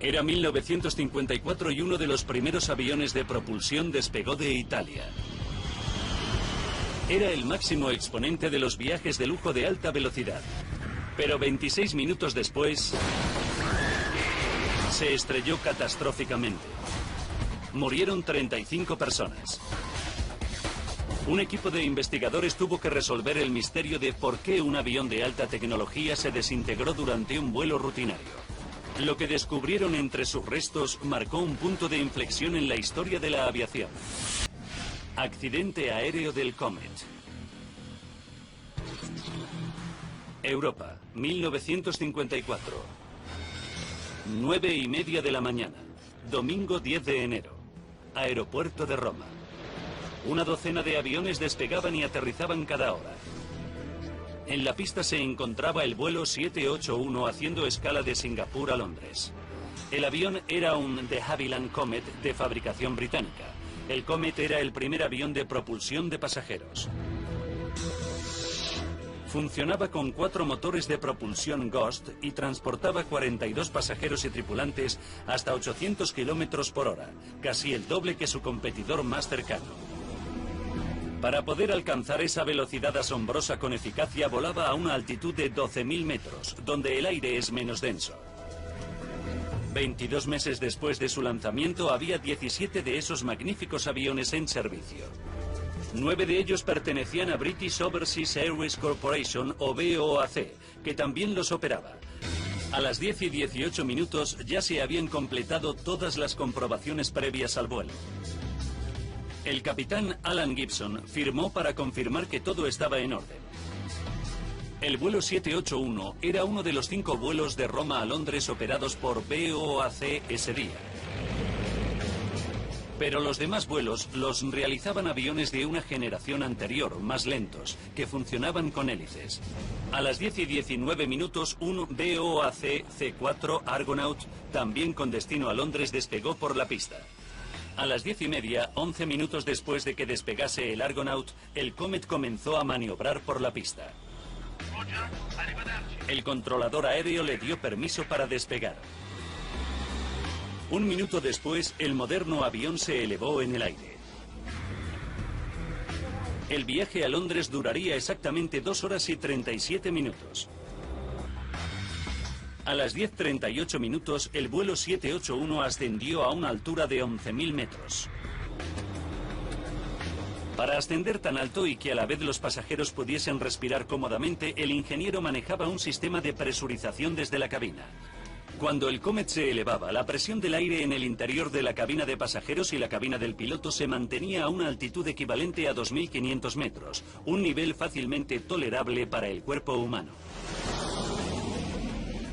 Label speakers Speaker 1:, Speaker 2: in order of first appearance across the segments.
Speaker 1: Era 1954 y uno de los primeros aviones de propulsión despegó de Italia. Era el máximo exponente de los viajes de lujo de alta velocidad. Pero 26 minutos después, se estrelló catastróficamente. Murieron 35 personas. Un equipo de investigadores tuvo que resolver el misterio de por qué un avión de alta tecnología se desintegró durante un vuelo rutinario. Lo que descubrieron entre sus restos marcó un punto de inflexión en la historia de la aviación. Accidente aéreo del Comet. Europa, 1954. 9:30 de la mañana. Domingo 10 de enero. Aeropuerto de Roma. Una docena de aviones despegaban y aterrizaban cada hora. En la pista se encontraba el vuelo 781 haciendo escala de Singapur a Londres. El avión era un de Havilland Comet de fabricación británica. El Comet era el primer avión de propulsión de pasajeros. Funcionaba con 4 motores de propulsión Ghost y transportaba 42 pasajeros y tripulantes hasta 800 kilómetros por hora, casi el doble que su competidor más cercano. Para poder alcanzar esa velocidad asombrosa con eficacia, volaba a una altitud de 12.000 metros, donde el aire es menos denso. 22 meses después de su lanzamiento, había 17 de esos magníficos aviones en servicio. 9 de ellos pertenecían a British Overseas Airways Corporation, o BOAC, que también los operaba. A las 10:18 minutos ya se habían completado todas las comprobaciones previas al vuelo. El capitán Alan Gibson firmó para confirmar que todo estaba en orden. El vuelo 781 era uno de los 5 vuelos de Roma a Londres operados por BOAC ese día. Pero los demás vuelos los realizaban aviones de una generación anterior, más lentos, que funcionaban con hélices. A las 10:19 minutos, un BOAC C4 Argonaut, también con destino a Londres, despegó por la pista. A las 10:30, 11 minutos después de que despegase el Argonaut, el Comet comenzó a maniobrar por la pista. El controlador aéreo le dio permiso para despegar. Un minuto después, el moderno avión se elevó en el aire. El viaje a Londres duraría exactamente 2 horas y 37 minutos. A las 10:38 minutos, el vuelo 781 ascendió a una altura de 11.000 metros. Para ascender tan alto y que a la vez los pasajeros pudiesen respirar cómodamente, el ingeniero manejaba un sistema de presurización desde la cabina. Cuando el Comet se elevaba, la presión del aire en el interior de la cabina de pasajeros y la cabina del piloto se mantenía a una altitud equivalente a 2.500 metros, un nivel fácilmente tolerable para el cuerpo humano.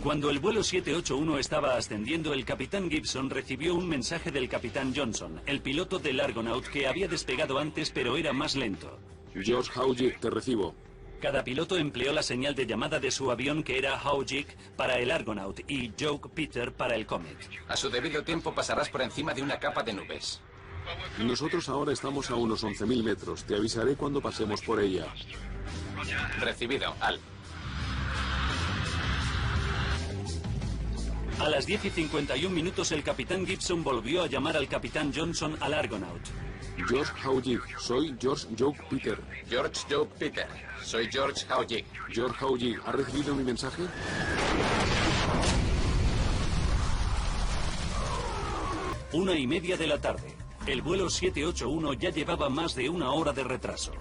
Speaker 1: Cuando el vuelo 781 estaba ascendiendo, el capitán Gibson recibió un mensaje del capitán Johnson, el piloto del Argonaut, que había despegado antes pero era más lento.
Speaker 2: George Hawjik, te recibo.
Speaker 1: Cada piloto empleó la señal de llamada de su avión, que era Hawjik para el Argonaut y Joke Peter para el Comet.
Speaker 3: A su debido tiempo pasarás por encima de una capa de nubes.
Speaker 2: Nosotros ahora estamos a unos 11.000 metros. Te avisaré cuando pasemos por ella.
Speaker 3: Recibido, Al.
Speaker 1: A las 10:51 minutos, el capitán Gibson volvió a llamar al capitán Johnson al Argonaut.
Speaker 2: George Hawjik, soy George Joke Peter.
Speaker 3: George Joke Peter, soy George Hawjik.
Speaker 2: George Hawjik, ¿ha recibido mi mensaje?
Speaker 1: 1:30 de la tarde. El vuelo 781 ya llevaba más de 1 hora de retraso.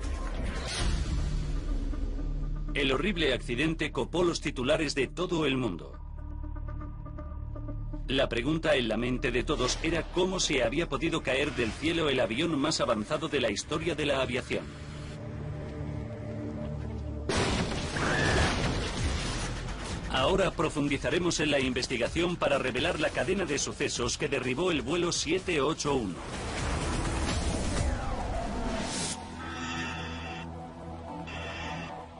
Speaker 1: El horrible accidente copó los titulares de todo el mundo. La pregunta en la mente de todos era cómo se había podido caer del cielo el avión más avanzado de la historia de la aviación. Ahora profundizaremos en la investigación para revelar la cadena de sucesos que derribó el vuelo 781.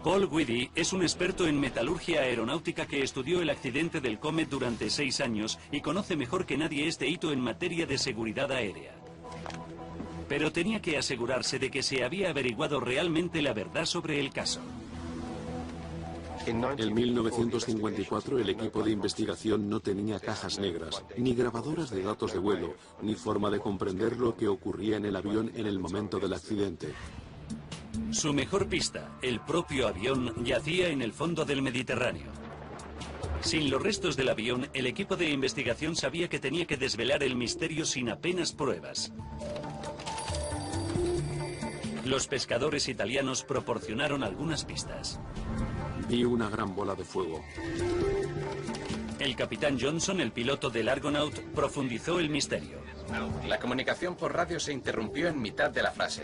Speaker 1: Paul Whiddy es un experto en metalurgia aeronáutica que estudió el accidente del Comet durante 6 años y conoce mejor que nadie este hito en materia de seguridad aérea. Pero tenía que asegurarse de que se había averiguado realmente la verdad sobre el caso.
Speaker 2: En 1954 el equipo de investigación no tenía cajas negras, ni grabadoras de datos de vuelo, ni forma de comprender lo que ocurría en el avión en el momento del accidente.
Speaker 1: Su mejor pista, el propio avión, yacía en el fondo del Mediterráneo. Sin los restos del avión, el equipo de investigación sabía que tenía que desvelar el misterio sin apenas pruebas. Los pescadores italianos proporcionaron algunas pistas.
Speaker 2: Vi una gran bola de fuego.
Speaker 1: El capitán Johnson, el piloto del Argonaut, profundizó el misterio.
Speaker 3: La comunicación por radio se interrumpió en mitad de la frase.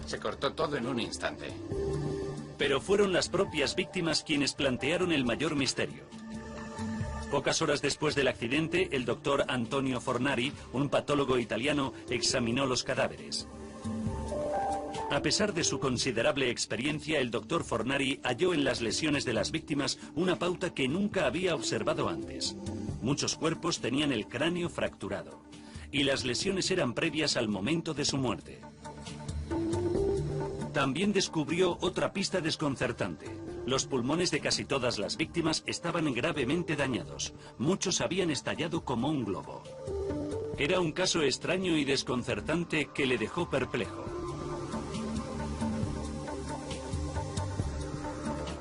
Speaker 3: Se cortó todo en un instante.
Speaker 1: Pero fueron las propias víctimas quienes plantearon el mayor misterio. Pocas horas después del accidente, el doctor Antonio Fornari, un patólogo italiano, examinó los cadáveres. A pesar de su considerable experiencia, el doctor Fornari halló en las lesiones de las víctimas una pauta que nunca había observado antes. Muchos cuerpos tenían el cráneo fracturado, y las lesiones eran previas al momento de su muerte. También descubrió otra pista desconcertante. Los pulmones de casi todas las víctimas estaban gravemente dañados. Muchos habían estallado como un globo. Era un caso extraño y desconcertante que le dejó perplejo.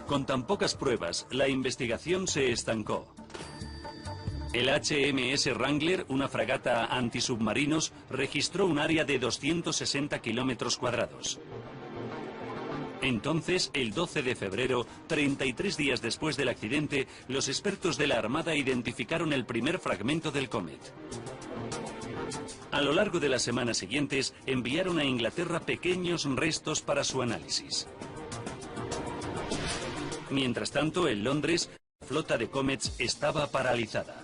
Speaker 1: Con tan pocas pruebas, la investigación se estancó. El HMS Wrangler, una fragata antisubmarinos, registró un área de 260 kilómetros cuadrados. Entonces, el 12 de febrero, 33 días después del accidente, los expertos de la Armada identificaron el primer fragmento del Comet. A lo largo de las semanas siguientes, enviaron a Inglaterra pequeños restos para su análisis. Mientras tanto, en Londres, la flota de Comets estaba paralizada.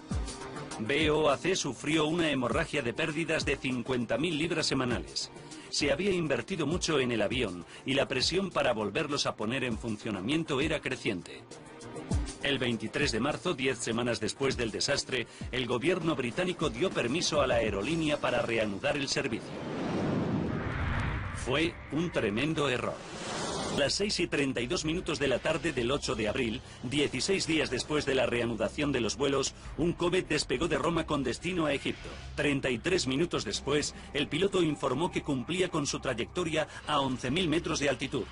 Speaker 1: BOAC sufrió una hemorragia de pérdidas de 50.000 libras semanales. Se había invertido mucho en el avión y la presión para volverlos a poner en funcionamiento era creciente. El 23 de marzo, 10 semanas después del desastre, el gobierno británico dio permiso a la aerolínea para reanudar el servicio. Fue un tremendo error. A las 6:32 de la tarde del 8 de abril, 16 días después de la reanudación de los vuelos, un Comet despegó de Roma con destino a Egipto. 33 minutos después, el piloto informó que cumplía con su trayectoria a 11.000 metros de altitud.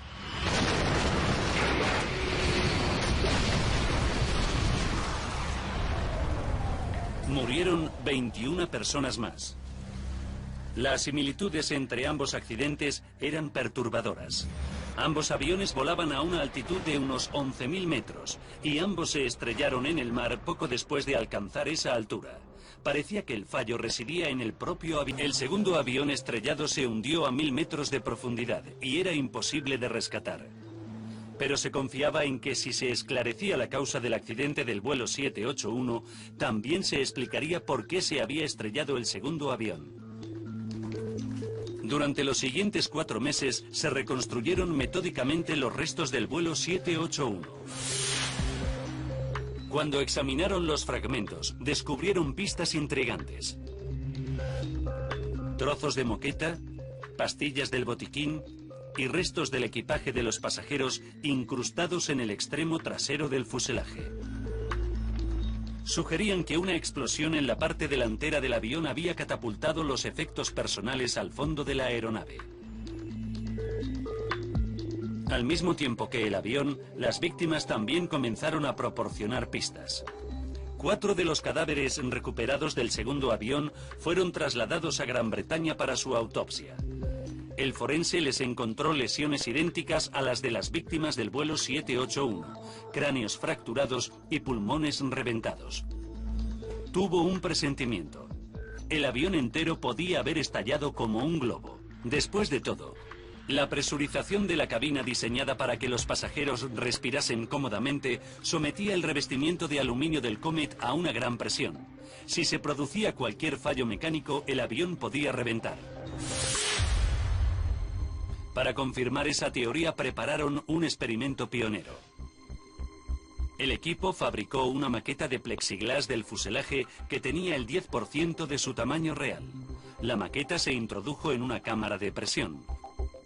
Speaker 1: Murieron 21 personas más. Las similitudes entre ambos accidentes eran perturbadoras. Ambos aviones volaban a una altitud de unos 11.000 metros y ambos se estrellaron en el mar poco después de alcanzar esa altura. Parecía que el fallo residía en el propio avión. El segundo avión estrellado se hundió a 1.000 metros de profundidad y era imposible de rescatar. Pero se confiaba en que si se esclarecía la causa del accidente del vuelo 781, también se explicaría por qué se había estrellado el segundo avión. Durante los siguientes 4 meses se reconstruyeron metódicamente los restos del vuelo 781. Cuando examinaron los fragmentos, descubrieron pistas intrigantes. Trozos de moqueta, pastillas del botiquín y restos del equipaje de los pasajeros incrustados en el extremo trasero del fuselaje. Sugerían que una explosión en la parte delantera del avión había catapultado los efectos personales al fondo de la aeronave. Al mismo tiempo que el avión, las víctimas también comenzaron a proporcionar pistas. 4 de los cadáveres recuperados del segundo avión fueron trasladados a Gran Bretaña para su autopsia. El forense les encontró lesiones idénticas a las de las víctimas del vuelo 781, cráneos fracturados y pulmones reventados. Tuvo un presentimiento. El avión entero podía haber estallado como un globo. Después de todo, la presurización de la cabina diseñada para que los pasajeros respirasen cómodamente sometía el revestimiento de aluminio del Comet a una gran presión. Si se producía cualquier fallo mecánico, el avión podía reventar. Para confirmar esa teoría prepararon un experimento pionero. El equipo fabricó una maqueta de plexiglas del fuselaje que tenía el 10% de su tamaño real. La maqueta se introdujo en una cámara de presión.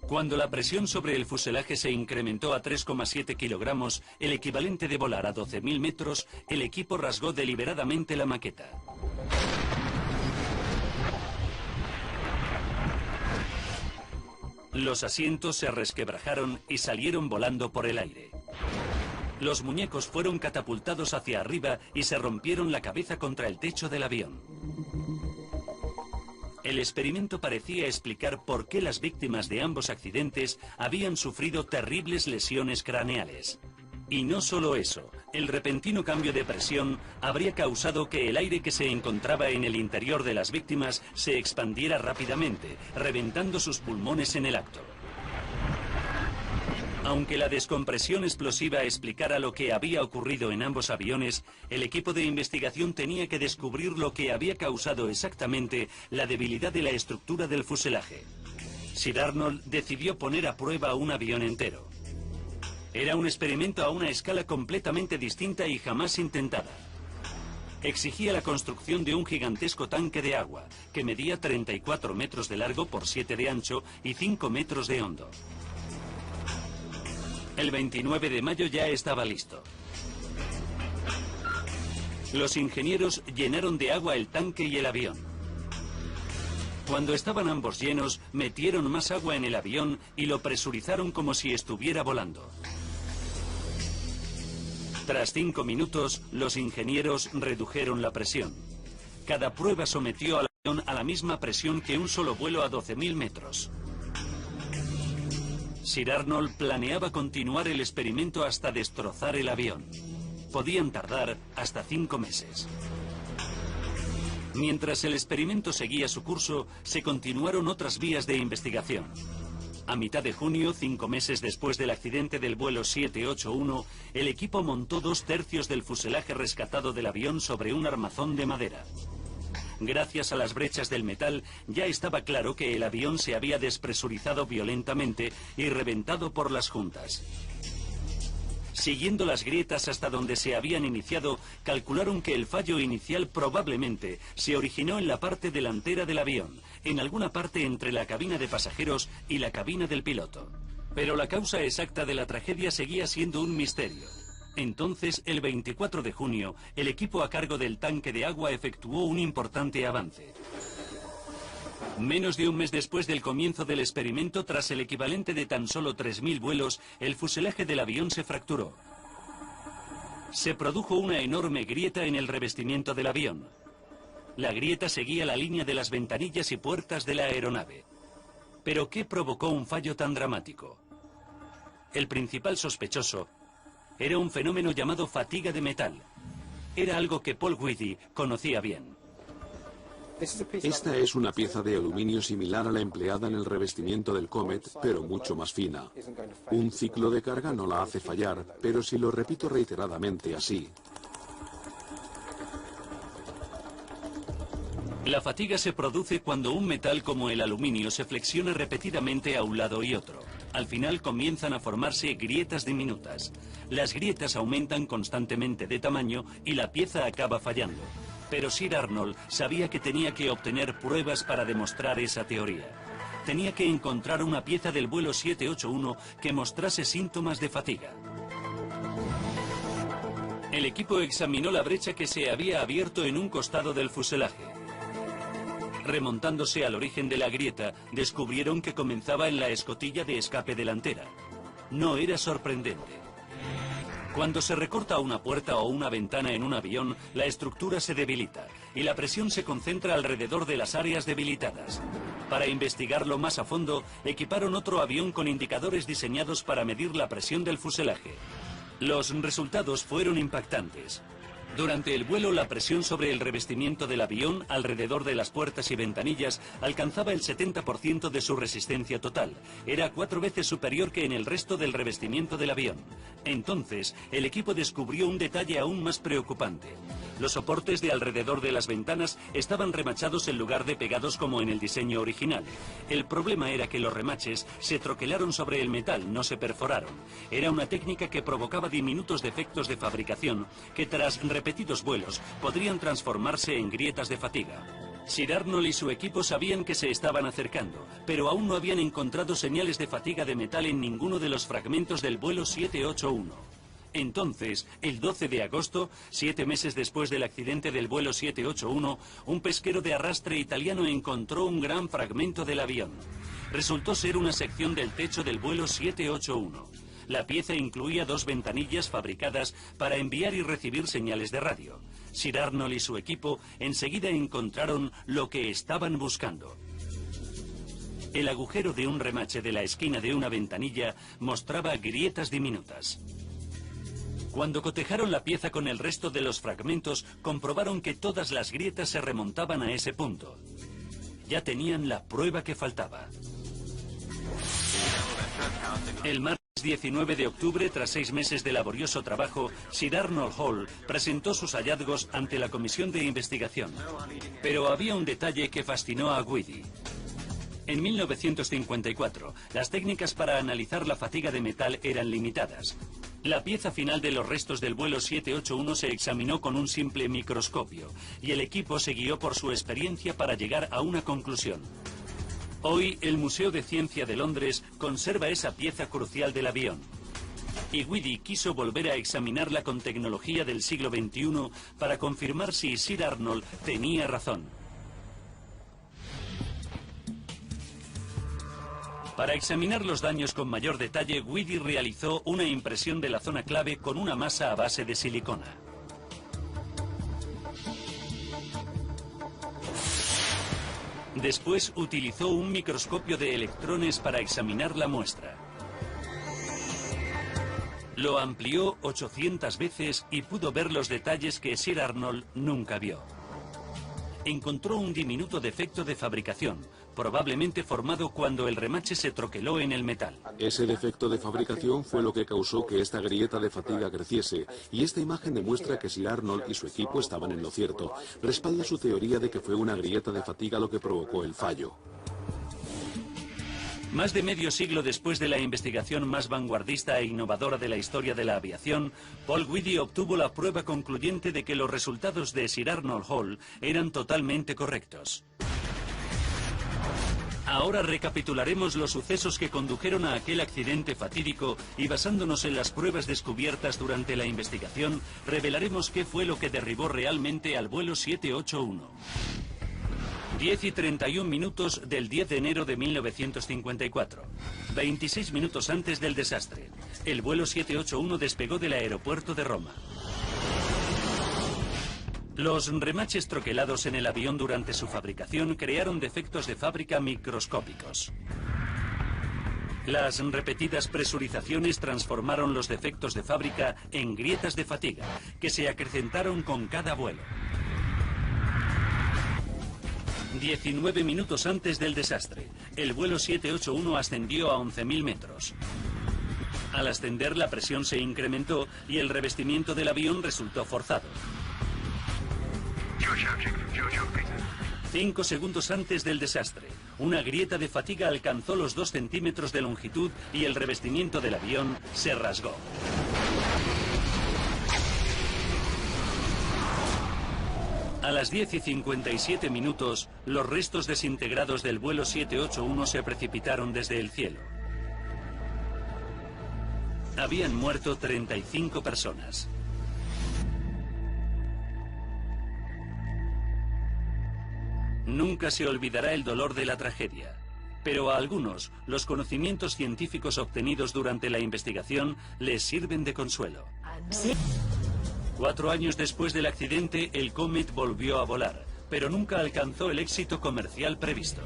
Speaker 1: Cuando la presión sobre el fuselaje se incrementó a 3,7 kilogramos, el equivalente de volar a 12.000 metros, el equipo rasgó deliberadamente la maqueta. Los asientos se resquebrajaron y salieron volando por el aire. Los muñecos fueron catapultados hacia arriba y se rompieron la cabeza contra el techo del avión. El experimento parecía explicar por qué las víctimas de ambos accidentes habían sufrido terribles lesiones craneales. Y no solo eso, el repentino cambio de presión habría causado que el aire que se encontraba en el interior de las víctimas se expandiera rápidamente, reventando sus pulmones en el acto. Aunque la descompresión explosiva explicara lo que había ocurrido en ambos aviones, el equipo de investigación tenía que descubrir lo que había causado exactamente la debilidad de la estructura del fuselaje. Sir Arnold decidió poner a prueba un avión entero. Era un experimento a una escala completamente distinta y jamás intentada. Exigía la construcción de un gigantesco tanque de agua, que medía 34 metros de largo por 7 de ancho y 5 metros de hondo. El 29 de mayo ya estaba listo. Los ingenieros llenaron de agua el tanque y el avión. Cuando estaban ambos llenos, metieron más agua en el avión y lo presurizaron como si estuviera volando. Tras 5 minutos, los ingenieros redujeron la presión. Cada prueba sometió al avión a la misma presión que un solo vuelo a 12.000 metros. Sir Arnold planeaba continuar el experimento hasta destrozar el avión. Podían tardar hasta 5 meses. Mientras el experimento seguía su curso, se continuaron otras vías de investigación. A mitad de junio, 5 meses después del accidente del vuelo 781, el equipo montó 2/3 del fuselaje rescatado del avión sobre un armazón de madera. Gracias a las brechas del metal, ya estaba claro que el avión se había despresurizado violentamente y reventado por las juntas. Siguiendo las grietas hasta donde se habían iniciado, calcularon que el fallo inicial probablemente se originó en la parte delantera del avión, en alguna parte entre la cabina de pasajeros y la cabina del piloto. Pero la causa exacta de la tragedia seguía siendo un misterio. Entonces, el 24 de junio, el equipo a cargo del tanque de agua efectuó un importante avance. Menos de un mes después del comienzo del experimento, tras el equivalente de tan solo 3.000 vuelos, el fuselaje del avión se fracturó. Se produjo una enorme grieta en el revestimiento del avión. La grieta seguía la línea de las ventanillas y puertas de la aeronave. ¿Pero qué provocó un fallo tan dramático? El principal sospechoso era un fenómeno llamado fatiga de metal. Era algo que Paul Whitty conocía bien.
Speaker 2: Esta es una pieza de aluminio similar a la empleada en el revestimiento del Comet, pero mucho más fina. Un ciclo de carga no la hace fallar, pero si lo repito reiteradamente así.
Speaker 1: La fatiga se produce cuando un metal como el aluminio se flexiona repetidamente a un lado y otro. Al final comienzan a formarse grietas diminutas. Las grietas aumentan constantemente de tamaño y la pieza acaba fallando. Pero Sir Arnold sabía que tenía que obtener pruebas para demostrar esa teoría. Tenía que encontrar una pieza del vuelo 781 que mostrase síntomas de fatiga. El equipo examinó la brecha que se había abierto en un costado del fuselaje. Remontándose al origen de la grieta, descubrieron que comenzaba en la escotilla de escape delantera. No era sorprendente. Cuando se recorta una puerta o una ventana en un avión, la estructura se debilita y la presión se concentra alrededor de las áreas debilitadas. Para investigarlo más a fondo, equiparon otro avión con indicadores diseñados para medir la presión del fuselaje. Los resultados fueron impactantes. Durante el vuelo, la presión sobre el revestimiento del avión, alrededor de las puertas y ventanillas, alcanzaba el 70% de su resistencia total. Era 4 veces superior que en el resto del revestimiento del avión. Entonces, el equipo descubrió un detalle aún más preocupante. Los soportes de alrededor de las ventanas estaban remachados en lugar de pegados como en el diseño original. El problema era que los remaches se troquelaron sobre el metal, no se perforaron. Era una técnica que provocaba diminutos defectos de fabricación que tras repetidos vuelos podrían transformarse en grietas de fatiga. Sir Arnold y su equipo sabían que se estaban acercando, pero aún no habían encontrado señales de fatiga de metal en ninguno de los fragmentos del vuelo 781. Entonces, el 12 de agosto, 7 meses después del accidente del vuelo 781, un pesquero de arrastre italiano encontró un gran fragmento del avión. Resultó ser una sección del techo del vuelo 781. La pieza incluía 2 ventanillas fabricadas para enviar y recibir señales de radio. Sir Arnold y su equipo enseguida encontraron lo que estaban buscando. El agujero de un remache de la esquina de una ventanilla mostraba grietas diminutas. Cuando cotejaron la pieza con el resto de los fragmentos, comprobaron que todas las grietas se remontaban a ese punto. Ya tenían la prueba que faltaba. El martes 19 de octubre, tras 6 meses de laborioso trabajo, Sir Arnold Hall presentó sus hallazgos ante la comisión de investigación. Pero había un detalle que fascinó a Guidi. En 1954, las técnicas para analizar la fatiga de metal eran limitadas. La pieza final de los restos del vuelo 781 se examinó con un simple microscopio, y el equipo se guió por su experiencia para llegar a una conclusión. Hoy, el Museo de Ciencia de Londres conserva esa pieza crucial del avión. Y Guidi quiso volver a examinarla con tecnología del siglo XXI para confirmar si Sir Arnold tenía razón. Para examinar los daños con mayor detalle, Guidi realizó una impresión de la zona clave con una masa a base de silicona. Después utilizó un microscopio de electrones para examinar la muestra. Lo amplió 800 veces y pudo ver los detalles que Sir Arnold nunca vio. Encontró un diminuto defecto de fabricación, probablemente formado cuando el remache se troqueló en el metal.
Speaker 2: Ese defecto de fabricación fue lo que causó que esta grieta de fatiga creciese, y esta imagen demuestra que Sir Arnold y su equipo estaban en lo cierto. Respalda su teoría de que fue una grieta de fatiga lo que provocó el fallo.
Speaker 1: Más de medio siglo después de la investigación más vanguardista e innovadora de la historia de la aviación, Paul Guidi obtuvo la prueba concluyente de que los resultados de Sir Arnold Hall eran totalmente correctos. Ahora recapitularemos los sucesos que condujeron a aquel accidente fatídico y, basándonos en las pruebas descubiertas durante la investigación, revelaremos qué fue lo que derribó realmente al vuelo 781. 10:31 del 10 de enero de 1954, 26 minutos antes del desastre. El vuelo 781 despegó del aeropuerto de Roma. Los remaches troquelados en el avión durante su fabricación crearon defectos de fábrica microscópicos. Las repetidas presurizaciones transformaron los defectos de fábrica en grietas de fatiga, que se acrecentaron con cada vuelo. 19 minutos antes del desastre, el vuelo 781 ascendió a 11.000 metros. Al ascender, la presión se incrementó y el revestimiento del avión resultó forzado. 5 segundos antes del desastre, una grieta de fatiga alcanzó los 2 centímetros de longitud y el revestimiento del avión se rasgó. A las 10:57, los restos desintegrados del vuelo 781 se precipitaron desde el cielo. Habían muerto 35 personas. Nunca se olvidará el dolor de la tragedia, pero a algunos los conocimientos científicos obtenidos durante la investigación les sirven de consuelo. 4 años después del accidente, el Comet volvió a volar, pero nunca alcanzó el éxito comercial previsto.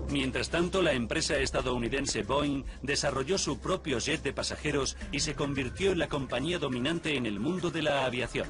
Speaker 1: Mientras tanto, la empresa estadounidense Boeing desarrolló su propio jet de pasajeros y se convirtió en la compañía dominante en el mundo de la aviación.